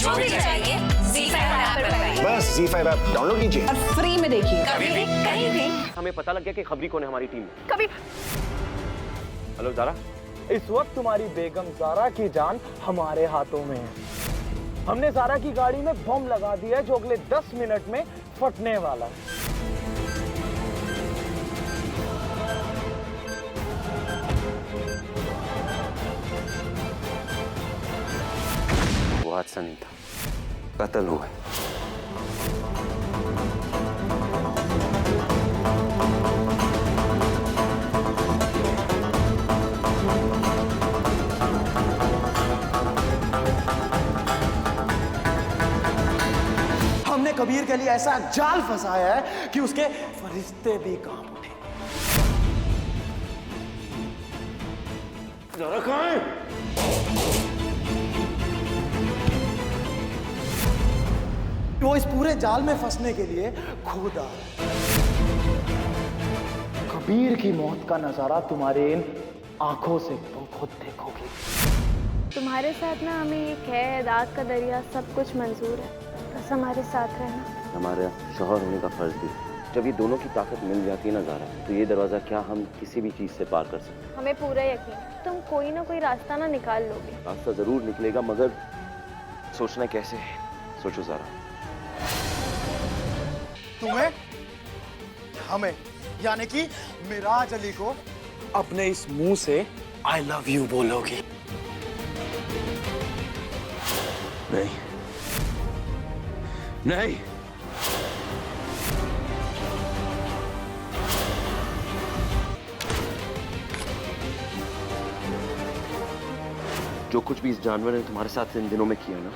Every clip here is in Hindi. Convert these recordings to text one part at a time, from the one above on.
जो भी चाहिए ZEE5 ऐप पर पाइए। बस ZEE5 ऐप डाउनलोड कीजिए और फ्री में देखिए, कभी भी कहीं भी। हमें पता लग गया कि खबरी कौन है हमारी टीम में। कभी हेलो ज़ारा। इस वक्त तुम्हारी बेगम ज़ारा की जान हमारे हाथों में है। हमने ज़ारा की गाड़ी में बम लगा दिया है जो अगले 10 मिनट में फटने वाला है। वो हादसा नहीं था, कत्ल हुआ है। हमने कबीर के लिए ऐसा जाल फंसाया है कि उसके फरिश्ते भी कांप उठे। ज़ारा कहाँ है? वो इस पूरे जाल में फंसने के लिए खुद आ रहा है। कबीर की मौत का नजारा तुम्हारे इन आंखों से तुम खुद देखोगे। तुम्हारे साथ ना हमें ये कैद, आग का दरिया सब कुछ मंजूर है, बस हमारे साथ रहना। हमारा शौहर होने का फर्ज भी है। जब ये दोनों की ताकत मिल जाती है ना ज़ारा, तो ये दरवाज़ा क्या हम किसी भी चीज़ से पार कर सकते हैं। हमें पूरा यकीन, तुम कोई ना कोई रास्ता ना निकाल लोगे। रास्ता ज़रूर निकलेगा, मगर सोचना कैसे है, सोचो ज़ारा। तुम्हें, हमें, यानी कि मिराज अली को अपने इस मुंह से आई लव यू बोलोगी। नहीं नहीं, जो कुछ भी इस जानवर ने तुम्हारे साथ इन दिनों में किया ना,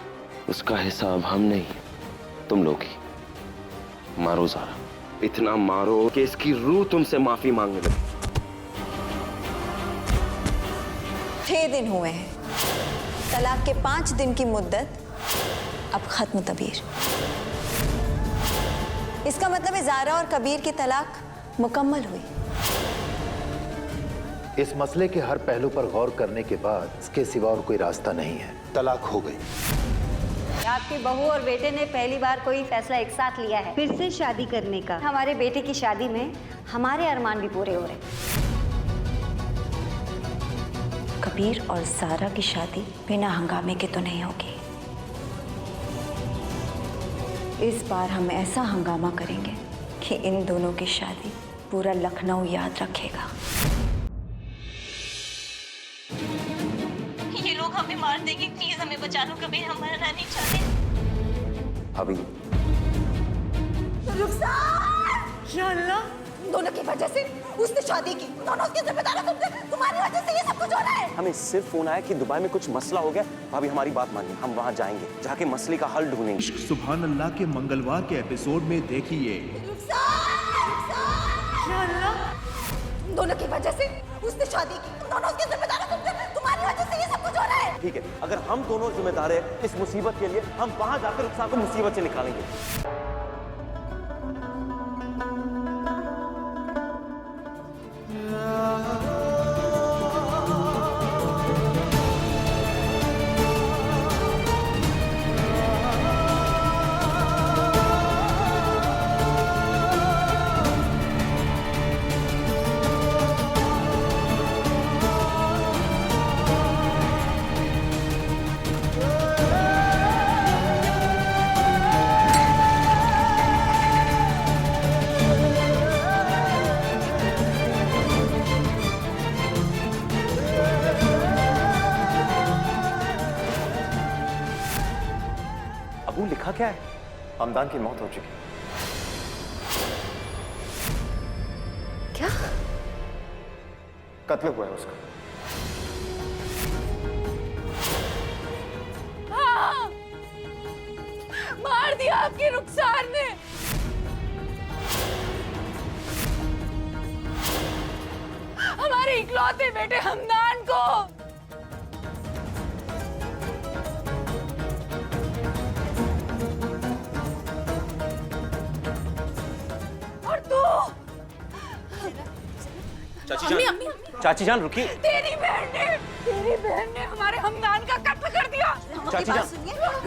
उसका हिसाब हम नहीं, तुम लोग ही। मारो ज़ारा, इतना मारो कि इसकी रूह तुमसे माफी मांगने लगे। 6 दिन हुए हैं, तलाक के 5 दिन की मुद्दत अब खत्म। कबीर, इसका मतलब है ज़ारा और कबीर की तलाक मुकम्मल हुई। इस मसले के हर पहलू पर गौर करने के बाद इसके सिवा और कोई रास्ता नहीं है। तलाक हो गई। आपकी बहू और बेटे ने पहली बार कोई फैसला एक साथ लिया है, फिर से शादी करने का। हमारे बेटे की शादी में हमारे अरमान भी पूरे हो रहे। कबीर और ज़ारा की शादी बिना हंगामे के तो नहीं होगी। इस बार हम ऐसा हंगामा करेंगे कि इन दोनों की शादी पूरा लखनऊ याद रखेगा। ये लोग हमें मार देंगे, प्लीज हमें बचा लो। कबीर, हम मरना नहीं चाहते। अभी या अल्लाह, दोनों की वजह से उसने शादी की, दोनों उसके जिम्मेदार हैं। तुम्हारी वजह से ये सब कुछ हो रहा है। हमें सिर्फ फोन आया कि दुबई में कुछ मसला हो गया। भाभी हमारी बात मानिए, हम वहां जाएंगे, जाके मसले का हल ढूंढेंगे। सुभान अल्लाह के मंगलवार के एपिसोड में देखिए। या अल्लाह, दोनों की वजह से उसने शादी की, दोनों उसके जिम्मेदार हैं। तुम्हारी वजह से ये सब कुछ हो रहा है। ठीक है, अगर हम दोनों जिम्मेदार हैं इस मुसीबत के लिए, हम वहां जाकर रुखसार को मुसीबत से निकालेंगे। अबू, लिखा क्या है? हमदान की मौत हो चुकी। क्या? कत्ल हुआ है उसका। हाँ! मार दिया आपकी रुखसार ने। हमारे इकलौते बेटे हमदान को। चाची जान रुकिए। तेरी बहन ने हमारे हमदान का कत्ल कर दिया। चाची जान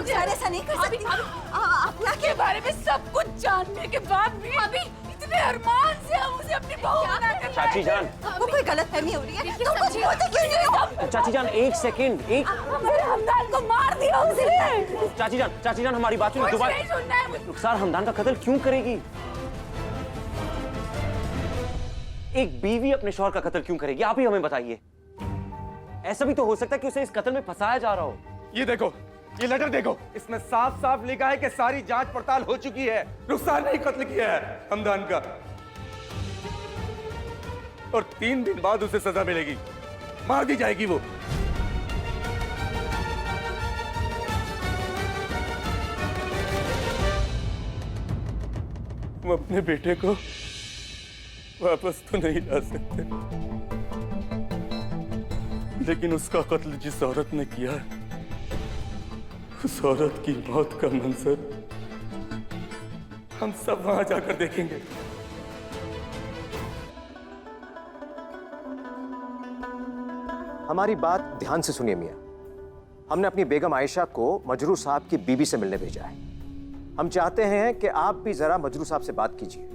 रुखसार ऐसा नहीं कर सकती। अपना के बारे में सब कुछ जानने के बाद भी अभी इतने अरमान से हम उसे अपनी बहू बना कर चाची जान, वो कोई गलतफहमी हो रही है। तुम कुछ बोलते क्यों नहीं हो? चाची जान एक सेकंड, एक मेरे हमदान को मार दिया उसने। चाची जान हमारी बात सुनो। कुछ नहीं सुनना है मुझे। रुखसार हमदान का कत्ल क्यों करेगी? एक बीवी अपने शौहर का कत्ल क्यों करेगी? आप ही हमें बताइए। ऐसा भी तो हो सकता है कि उसे इस कत्ल में फंसाया जा रहा हो। ये देखो, ये लेटर देखो, इसमें साफ साफ लिखा है कि सारी जांच पड़ताल हो चुकी है, रुखसार ने ही कत्ल किया है हमदान का, और 3 दिन बाद उसे सजा मिलेगी, मार दी जाएगी वो। हम अपने बेटे को वापस तो नहीं ला सकते, लेकिन उसका कत्ल जिस औरत ने किया, उस औरत की मौत का मंजर हम सब वहां जाकर देखेंगे। हमारी बात ध्यान से सुनिए मियां। हमने अपनी बेगम आयशा को मजरू साहब की बीवी से मिलने भेजा है। हम चाहते हैं कि आप भी जरा मजरू साहब से बात कीजिए।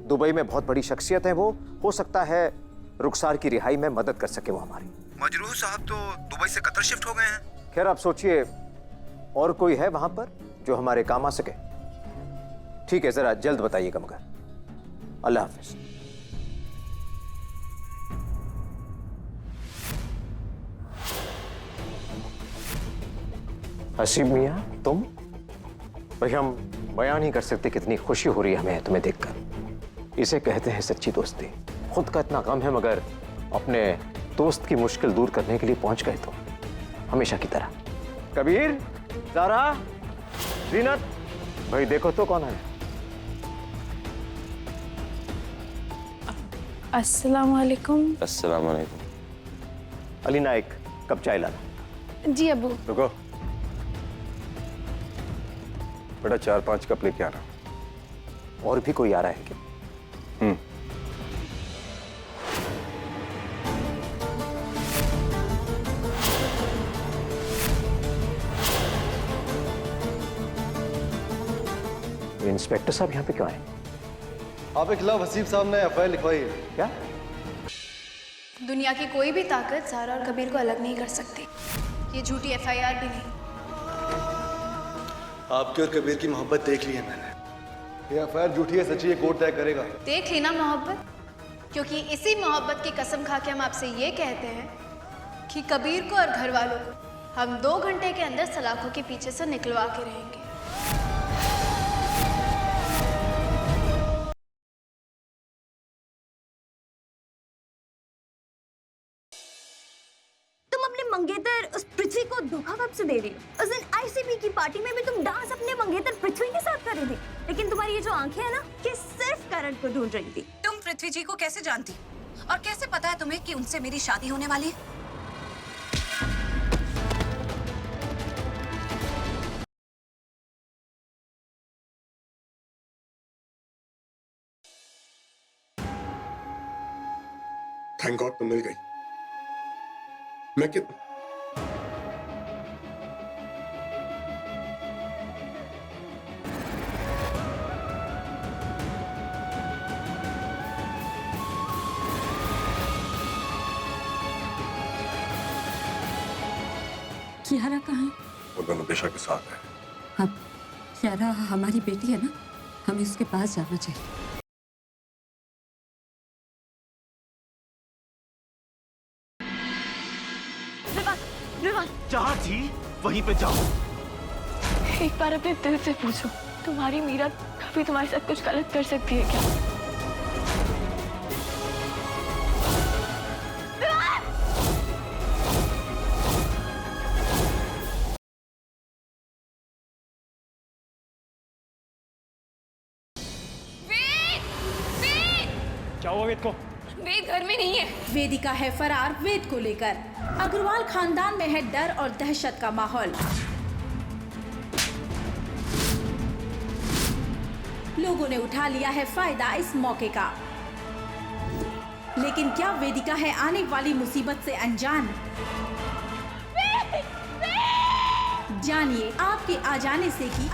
दुबई में बहुत बड़ी शख्सियत है वो, हो सकता है रुखसार की रिहाई में मदद कर सके वो हमारी। मजरूह साहब तो दुबई से कतर शिफ्ट हो गए हैं। खैर आप सोचिए, और कोई है वहां पर जो हमारे काम आ सके? ठीक है, जरा जल्द बताइएगा मगर। अल्लाह हाफिज। हसीब मियां, तुम? भाई हम बयान ही कर सकते कितनी खुशी हो रही है हमें तुम्हें देखकर। इसे कहते हैं सच्ची दोस्ती। खुद का इतना गम है मगर अपने दोस्त की मुश्किल दूर करने के लिए पहुंच गए तो हमेशा की तरह। कबीर, सारा, जीनत, भाई देखो तो कौन है। अस्सलाम वालेकुम। अस्सलाम वालेकुम। अली नाइक, कब चाय लाना? जी अबू। रुको बेटा, 4-5 कप लेके आना। और भी कोई आ रहा है क्या? इंस्पेक्टर साहब यहाँ पे क्यों आए? आपके खिलाफ हसीब साहब ने एफआईआर लिखवाई है। क्या? दुनिया की कोई भी ताकत सारा और कबीर को अलग नहीं कर सकती। ये झूठी एफआईआर भी नहीं। आपके और कबीर की मोहब्बत देख ली है मैंने। ये एफआईआर झूठी है सच्ची, ये कोर्ट तय करेगा। देख ली ना मोहब्बत, क्योंकि इसी मोहब्बत की कसम खा के हम आपसे ये कहते हैं कि कबीर को और घर वालों को हम 2 घंटे के अंदर सलाखों के पीछे से निकलवा के रहेंगे। मंगेतर उस पृथ्वी को धोखा कब से दे रही हो? उस दिन आईसीपी की पार्टी में भी तुम डांस अपने मंगेतर पृथ्वी के साथ कर रही थी, लेकिन तुम्हारी ये जो आंखें हैं ना, कि सिर्फ करण को ढूंढ रही थी। तुम पृथ्वी जी को कैसे जानती और कैसे पता है तुम्हें कि उनसे मेरी शादी होने वाली है? थैंक गॉड तुम मिल गई। मैं कितना कियारा कहाँ है? वो दोनों दिशा के साथ है। अब कियारा हमारी बेटी है ना, हमें उसके पास जाना चाहिए। जहाँ थी वहीं पे जाओ। एक बार अपने दिल से पूछो, तुम्हारी मीरा कभी तुम्हारे साथ कुछ गलत कर सकती है क्या? क्या हुआ वेद को? वेद घर में नहीं है। वेदिका है फरार वेद को लेकर। अग्रवाल खानदान में है डर और दहशत का माहौल। लोगों ने उठा लिया है फायदा इस मौके का, लेकिन क्या वेदिका है आने वाली मुसीबत से अनजान? जानिए आपके आ जाने से की